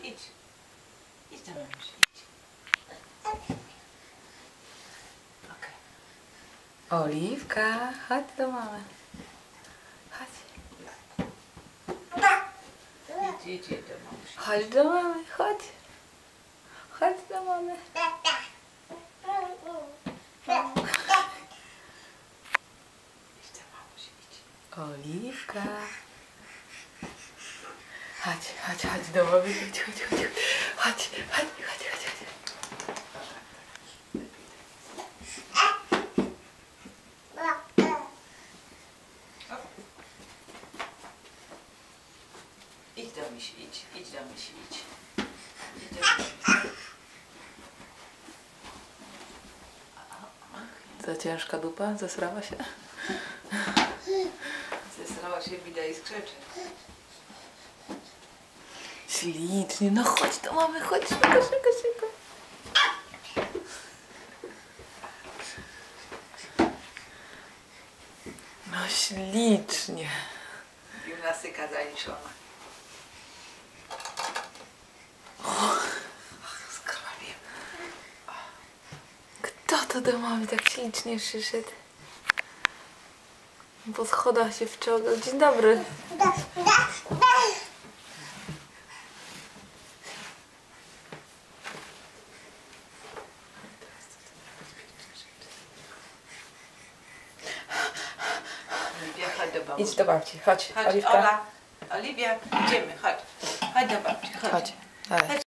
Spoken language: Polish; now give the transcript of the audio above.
idź. Idź do mamusi, idź. Okej. Oliwka, chodź do mamy. Chodź. Idź do mamusi. Chodź do mamy, chodź. Chodź do mamy. Idź do mamusi, idź. Oliwka. Chodź do mamy, chodź. Idź do misi, idź do misi, idź. Idź do misi. Za ciężka dupa? Zesrała się? Zesrała się bida i skrzeczy. Ślicznie, no chodź do mamy, chodź, szybko. No ślicznie. Gimnastyka zaliczona. Skrwawiłem. Kto to do mamy tak ślicznie przyszedł? Po schodach się wciągał. Dzień dobry. Oliwia, chodź do babci. Idź do babci, chodź, Chodź, Oliwka. Ola. Oliwia, idziemy, chodź. Chodź do babci, chodź. Chodź, dalej. Chodź,